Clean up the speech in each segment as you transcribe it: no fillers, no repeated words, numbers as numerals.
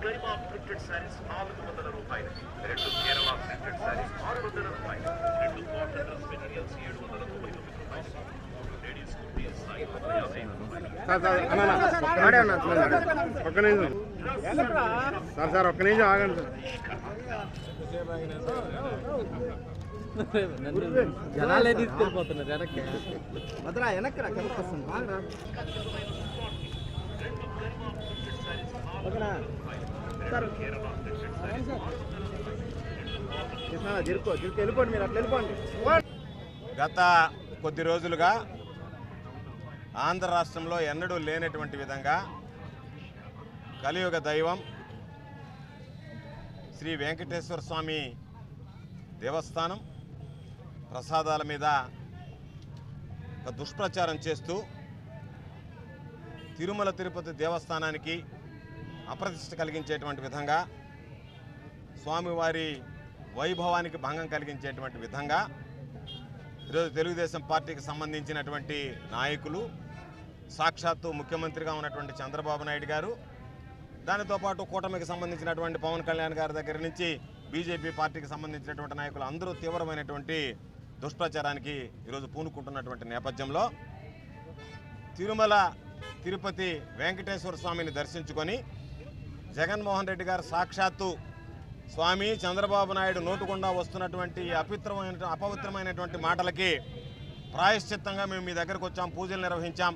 Garima printed saris 400 రూపాయలు, 2 Kerala printed saris 600 రూపాయలు, 2 cotton dress materials 799 రూపాయలు, లేడీస్ కుర్తీస్ 550 రూపాయలు. సార్ ఒక్క నిమిషం ఆగండి జనాలే తీసుకెళ్ళిపోతున్నారు వెనక్కి. భద్రా వెనక్కి రా, కిందకి వస్తుంది. వెళ్ళిపోండి, మీరు అట్లా వెళ్ళిపోండి. గత కొద్ది రోజులుగా ఆంధ్ర రాష్ట్రంలో ఎన్నడూ లేనటువంటి విధంగా కలియుగ దైవం శ్రీ వెంకటేశ్వర స్వామి దేవస్థానం ప్రసాదాల మీద ఒక దుష్ప్రచారం చేస్తూ తిరుమల తిరుపతి దేవస్థానానికి అప్రతిష్ట కలిగించేటువంటి విధంగా, స్వామివారి వైభవానికి భంగం కలిగించేటువంటి విధంగా ఈరోజు తెలుగుదేశం పార్టీకి సంబంధించినటువంటి నాయకులు, సాక్షాత్తు ముఖ్యమంత్రిగా ఉన్నటువంటి చంద్రబాబు నాయుడు గారు, దానితో పాటు కూటమికి సంబంధించినటువంటి పవన్ కళ్యాణ్ గారి దగ్గర నుంచి బీజేపీ పార్టీకి సంబంధించినటువంటి నాయకులు అందరూ తీవ్రమైనటువంటి దుష్ప్రచారానికి ఈరోజు పూనుకుంటున్నటువంటి నేపథ్యంలో తిరుమల తిరుపతి వెంకటేశ్వర స్వామిని దర్శించుకొని జగన్మోహన్ రెడ్డి గారు సాక్షాత్తు స్వామి చంద్రబాబు నాయుడు నోటుకుండా వస్తున్నటువంటి అపవిత్రమైనటువంటి మాటలకి ప్రాయశ్చిత్తంగా మేము మీ దగ్గరకు వచ్చాం, పూజలు నిర్వహించాం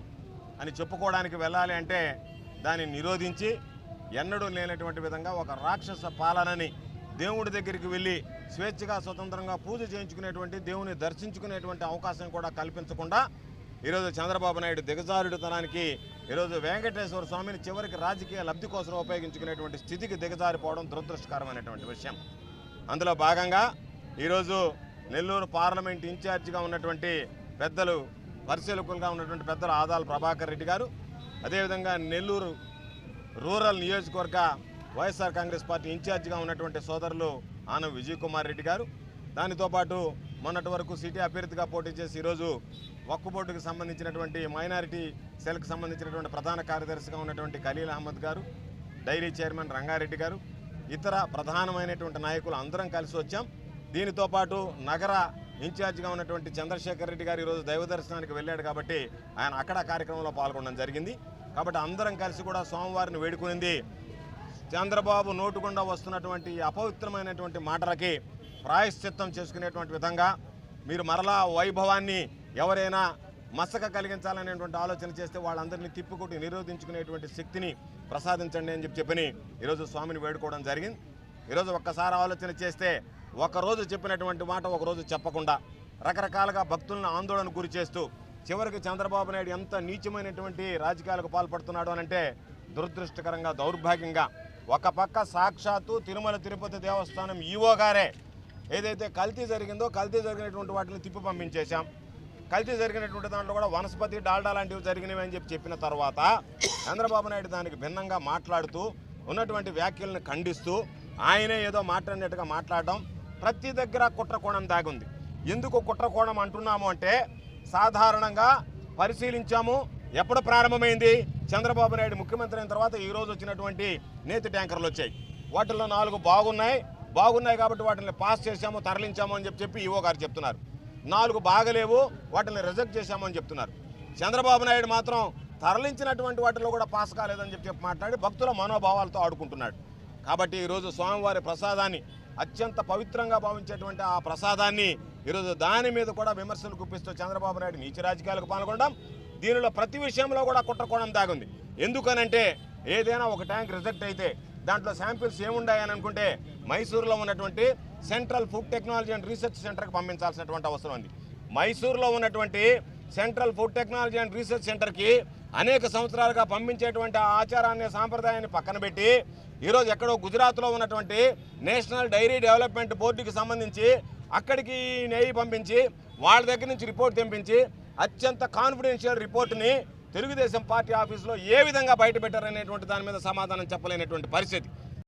అని చెప్పుకోవడానికి వెళ్ళాలి అంటే దాన్ని నిరోధించి ఎన్నడూ లేనటువంటి విధంగా ఒక రాక్షస పాలనని, దేవుడి దగ్గరికి వెళ్ళి స్వేచ్ఛగా స్వతంత్రంగా పూజ చేయించుకునేటువంటి, దేవుని దర్శించుకునేటువంటి అవకాశం కూడా కల్పించకుండా ఈరోజు చంద్రబాబు నాయుడు దిగజారుడుతనానికి ఈరోజు వెంకటేశ్వర స్వామిని చివరికి రాజకీయ లబ్ధి కోసం ఉపయోగించుకునేటువంటి స్థితికి దిగజారిపోవడం దురదృష్టకరమైనటువంటి విషయం. అందులో భాగంగా ఈరోజు నెల్లూరు పార్లమెంట్ ఇన్ఛార్జిగా ఉన్నటువంటి పెద్దలు, పరిశీలకులుగా ఉన్నటువంటి పెద్దలు ఆదాల ప్రభాకర్ రెడ్డి గారు, అదేవిధంగా నెల్లూరు రూరల్ నియోజకవర్గ వైఎస్ఆర్ కాంగ్రెస్ పార్టీ ఇన్ఛార్జిగా ఉన్నటువంటి సోదరులు ఆనం విజయ్ కుమార్ రెడ్డి గారు, దానితో పాటు మొన్నటి వరకు సిటీ అభ్యర్థిగా పోటీ చేసి ఈరోజు వక్ఫ్ బోర్డుకు సంబంధించినటువంటి మైనారిటీ సెల్కి సంబంధించినటువంటి ప్రధాన కార్యదర్శిగా ఉన్నటువంటి ఖలీల్ అహ్మద్ గారు, డైరీ చైర్మన్ రంగారెడ్డి గారు, ఇతర ప్రధానమైనటువంటి నాయకులు అందరం కలిసి వచ్చాం. దీనితో పాటు నగర ఇన్ఛార్జిగా ఉన్నటువంటి చంద్రశేఖర్ రెడ్డి గారు ఈరోజు దైవ దర్శనానికి వెళ్ళాడు కాబట్టి ఆయన అక్కడ కార్యక్రమంలో పాల్గొనడం జరిగింది. కాబట్టి అందరం కలిసి కూడా స్వామివారిని వేడుకునింది చంద్రబాబు నోటుకుండా వస్తున్నటువంటి అపవిత్రమైనటువంటి మాటలకి ప్రాయశ్చిత్తం చేసుకునేటువంటి విధంగా మీరు మరలా వైభవాన్ని ఎవరైనా మసక కలిగించాలనేటువంటి ఆలోచన చేస్తే వాళ్ళందరినీ తిప్పుకొట్టి నిరోధించుకునేటువంటి శక్తిని ప్రసాదించండి అని చెప్పని ఈరోజు స్వామిని వేడుకోవడం జరిగింది. ఈరోజు ఒక్కసారి ఆలోచన చేస్తే ఒకరోజు చెప్పినటువంటి మాట ఒకరోజు చెప్పకుండా రకరకాలుగా భక్తులను ఆందోళన గురి చేస్తూ చివరికి చంద్రబాబు నాయుడు ఎంత నీచమైనటువంటి రాజకీయాలకు పాల్పడుతున్నాడు అనంటే దురదృష్టకరంగా, దౌర్భాగ్యంగా ఒక పక్క సాక్షాత్తు తిరుమల తిరుపతి దేవస్థానం ఈవో గారే ఏదైతే కల్తీ జరిగిందో కల్తీ జరిగినటువంటి వాటిని తిప్పి పంపించేశాం, కల్తీ జరిగినటువంటి దాంట్లో కూడా వనస్పతి డాల్డా లాంటివి జరిగినవి అని చెప్పిన తర్వాత చంద్రబాబు నాయుడు దానికి భిన్నంగా మాట్లాడుతూ ఉన్నటువంటి వ్యాఖ్యలను ఖండిస్తూ ఆయనే ఏదో మాట్లాడినట్టుగా మాట్లాడడం, ప్రతి దగ్గర కుట్రకోణం దాగుంది. ఎందుకు కుట్రకోణం అంటున్నాము అంటే సాధారణంగా పరిశీలించాము. ఎప్పుడు ప్రారంభమైంది? చంద్రబాబు నాయుడు ముఖ్యమంత్రి అయిన తర్వాత ఈరోజు వచ్చినటువంటి నేతి ట్యాంకర్లు వచ్చాయి. వాటిల్లో 4 బాగున్నాయి కాబట్టి వాటిని పాస్ చేశాము, తరలించాము అని చెప్పి ఈవో గారు చెప్తున్నారు. 4 బాగలేవు, వాటిని రిజెక్ట్ చేశాము అని చెప్తున్నారు. చంద్రబాబు నాయుడు మాత్రం తరలించినటువంటి వాటిలో కూడా పాస్ కాలేదని చెప్పి మాట్లాడి భక్తుల మనోభావాలతో ఆడుకుంటున్నాడు. కాబట్టి ఈరోజు స్వామివారి ప్రసాదాన్ని అత్యంత పవిత్రంగా భావించేటువంటి ఆ ప్రసాదాన్ని ఈరోజు దాని మీద కూడా విమర్శలు గుప్పిస్తూ చంద్రబాబు నాయుడు నీచ రాజకీయాలకు పాల్గొనడం, దీనిలో ప్రతి విషయంలో కూడా కుట్రకోణం దాగుంది. ఎందుకనంటే ఏదైనా ఒక ట్యాంక్ రిజెక్ట్ అయితే దాంట్లో శాంపిల్స్ ఏముండాయని అనుకుంటే మైసూరులో ఉన్నటువంటి central food technology and research సెంటర్కి పంపించాల్సినటువంటి అవసరం ఉంది. మైసూరులో ఉన్నటువంటి central food technology and research సెంటర్కి అనేక సంవత్సరాలుగా పంపించేటువంటి ఆ ఆచారాన్ని, సాంప్రదాయాన్ని పక్కన పెట్టి ఈరోజు ఎక్కడో గుజరాత్లో ఉన్నటువంటి నేషనల్ డైరీ డెవలప్మెంట్ బోర్డుకి సంబంధించి అక్కడికి నెయ్యి పంపించి వాళ్ళ దగ్గర నుంచి రిపోర్ట్ తెంపించి అత్యంత కాన్ఫిడెన్షియల్ రిపోర్ట్ని తెలుగుదేశం పార్టీ ఆఫీసులో ఏ విధంగా బయట పెట్టారనేటువంటి దాని మీద సమాధానం చెప్పలేనటువంటి పరిస్థితి.